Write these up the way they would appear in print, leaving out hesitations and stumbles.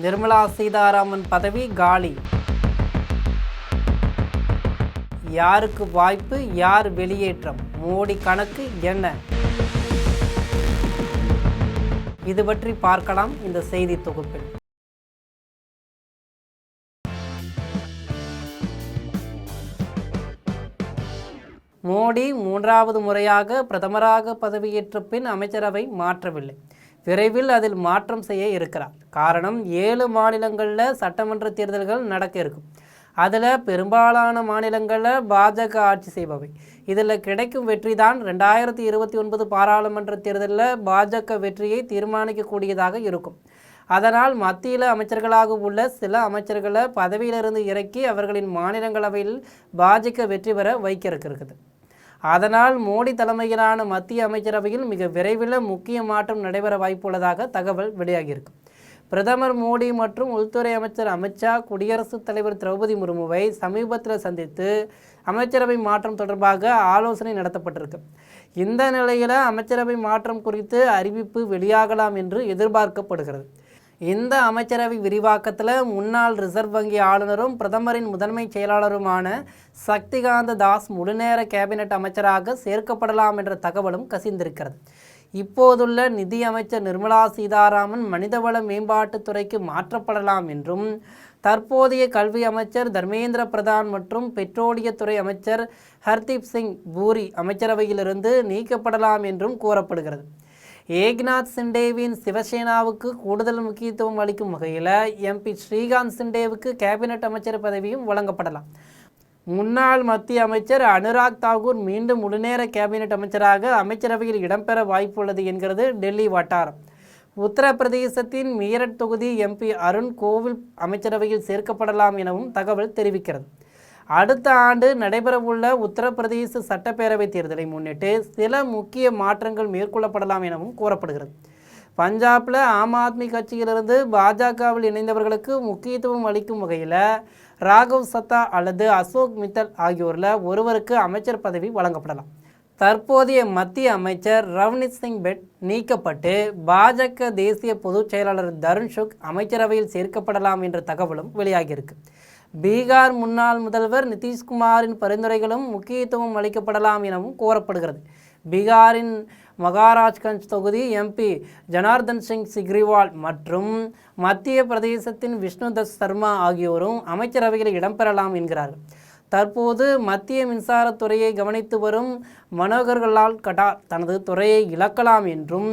நிர்மலா சீதாராமன் பதவி காலி. யாருக்கு வாய்ப்பு, யார் வெளியேற்றம்? மோடி கணக்கு என்ன? இது பற்றி பார்க்கலாம் இந்த செய்தி தொகுப்பில். மோடி மூன்றாவது முறையாக பிரதமராக பதவியேற்ற பின் அமைச்சரவை மாற்றவில்லை. விரைவில் அதில் மாற்றம் செய்ய இருக்கிறார். காரணம், 7 மாநிலங்களில் சட்டமன்ற தேர்தல்கள் நடக்க இருக்கும். அதில் பெரும்பாலான மாநிலங்களில் பாஜக ஆட்சி செய்பவை. இதில் கிடைக்கும் வெற்றி தான் 2029 பாராளுமன்ற தேர்தலில் பாஜக வெற்றியை தீர்மானிக்கக்கூடியதாக இருக்கும். அதனால் மத்தியில் அமைச்சர்களாக உள்ள சில அமைச்சர்களை பதவியிலிருந்து இறக்கி அவர்களின் மாநிலங்களவையில் பாஜக வெற்றி பெற வைக்க இருக்குது. அதனால் மோடி தலைமையிலான மத்திய அமைச்சரவையில் மிக விரைவில் முக்கிய மாற்றம் நடைபெற வாய்ப்புள்ளதாக தகவல் வெளியாகியிருக்கு. பிரதமர் மோடி மற்றும் உள்துறை அமைச்சர் அமித்ஷா குடியரசுத் தலைவர் திரௌபதி முர்முவை சமீபத்தில் சந்தித்து அமைச்சரவை மாற்றம் தொடர்பாக ஆலோசனை நடத்தப்பட்டிருக்கு. இந்த நிலையில் அமைச்சரவை மாற்றம் குறித்து அறிவிப்பு வெளியாகலாம் என்று எதிர்பார்க்கப்படுகிறது. இந்த அமைச்சரவை விரிவாக்கத்தில் முன்னாள் ரிசர்வ் வங்கி ஆளுநரும் பிரதமரின் முதன்மை செயலாளருமான சக்திகாந்த தாஸ் முழுநேர கேபினட் அமைச்சராக சேர்க்கப்படலாம் என்ற தகவலும் கசிந்திருக்கிறது. இப்போதுள்ள நிதி அமைச்சர் நிர்மலா சீதாராமன் மனிதவள மேம்பாட்டுத்துறைக்கு மாற்றப்படலாம் என்றும், தற்போதைய கல்வி அமைச்சர் தர்மேந்திர பிரதான் மற்றும் பெட்ரோலியத்துறை அமைச்சர் ஹர்தீப் சிங் பூரி அமைச்சரவையிலிருந்து நீக்கப்படலாம் என்றும் கூறப்படுகிறது. ஏக்நாத் சிண்டேவின் சிவசேனாவுக்கு கூடுதல் முக்கியத்துவம் அளிக்கும் வகையில் MP ஸ்ரீகாந்த் சிண்டேவுக்கு கேபினட் அமைச்சர் பதவியும் வழங்கப்படலாம். முன்னாள் மத்திய அமைச்சர் அனுராக் தாக்கூர் மீண்டும் முழுநேர கேபினட் அமைச்சராக அமைச்சரவையில் இடம்பெற வாய்ப்புள்ளது என்கிறது டெல்லி வட்டாரம். உத்தரப்பிரதேசத்தின் மீரட் தொகுதி MP அருண் கோவில் அமைச்சரவையில் சேர்க்கப்படலாம் எனவும் தகவல் தெரிவிக்கிறது. அடுத்த ஆண்டு நடைபெறவுள்ள உத்தரப்பிரதேச சட்டப்பேரவை தேர்தலை முன்னிட்டு சில முக்கிய மாற்றங்கள் மேற்கொள்ளப்படலாம் எனவும் கூறப்படுகிறது. பஞ்சாபில் ஆம் ஆத்மி கட்சியிலிருந்து பாஜகவில் இணைந்தவர்களுக்கு முக்கியத்துவம் அளிக்கும் வகையில் ராகவ் சத்தா அல்லது அசோக் மித்தல் ஆகியோரில் ஒருவருக்கு அமைச்சர் பதவி வழங்கப்படலாம். தற்போதைய மத்திய அமைச்சர் ரவ்னித் சிங் பெட் நீக்கப்பட்டு பாஜக தேசிய பொதுச் செயலாளர் தருண் சுக் அமைச்சரவையில் சேர்க்கப்படலாம் என்ற தகவலும் வெளியாகியிருக்கு. பீகார் முன்னாள் முதல்வர் நிதிஷ்குமாரின் பரிந்துரைகளும் முக்கியத்துவம் அளிக்கப்படலாம் எனவும் கூறப்படுகிறது. பீகாரின் மகாராஜ்கஞ்ச் தொகுதி MP ஜனார்தன் சிங் சிக்ரிவால் மற்றும் மத்திய பிரதேசத்தின் விஷ்ணுதத் சர்மா ஆகியோரும் அமைச்சரவையில் இடம்பெறலாம் என்கிறார்கள். தற்போது மத்திய மின்சாரத்துறையை கவனித்து வரும் மனோகர்லால் கட்டார் தனது துறையை இழக்கலாம் என்றும்,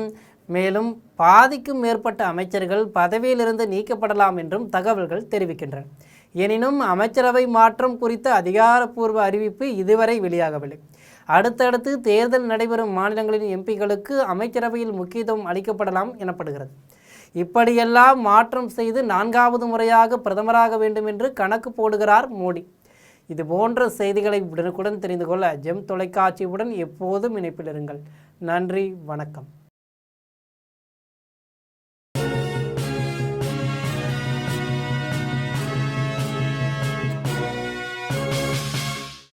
மேலும் பாதிக்கும் மேற்பட்ட அமைச்சர்கள் பதவியிலிருந்து நீக்கப்படலாம் என்றும் தகவல்கள் தெரிவிக்கின்றன. எனினும் அமைச்சரவை மாற்றம் குறித்த அதிகாரப்பூர்வ அறிவிப்பு இதுவரை வெளியாகவில்லை. அடுத்தடுத்து தேர்தல் நடைபெறும் மாநிலங்களின் MPக்களுக்கு அமைச்சரவையில் முக்கியத்துவம் அளிக்கப்படலாம் எனப்படுகிறது. இப்படியெல்லாம் மாற்றம் செய்து 4வது முறையாக பிரதமராக வேண்டும் என்று கணக்கு போடுகிறார் மோடி. இது போன்ற செய்திகளை உடனுக்குடன் தெரிந்து கொள்ள ஜெம் தொலைக்காட்சியுடன் எப்போதும் இணைப்பில் இருங்கள். நன்றி, வணக்கம்.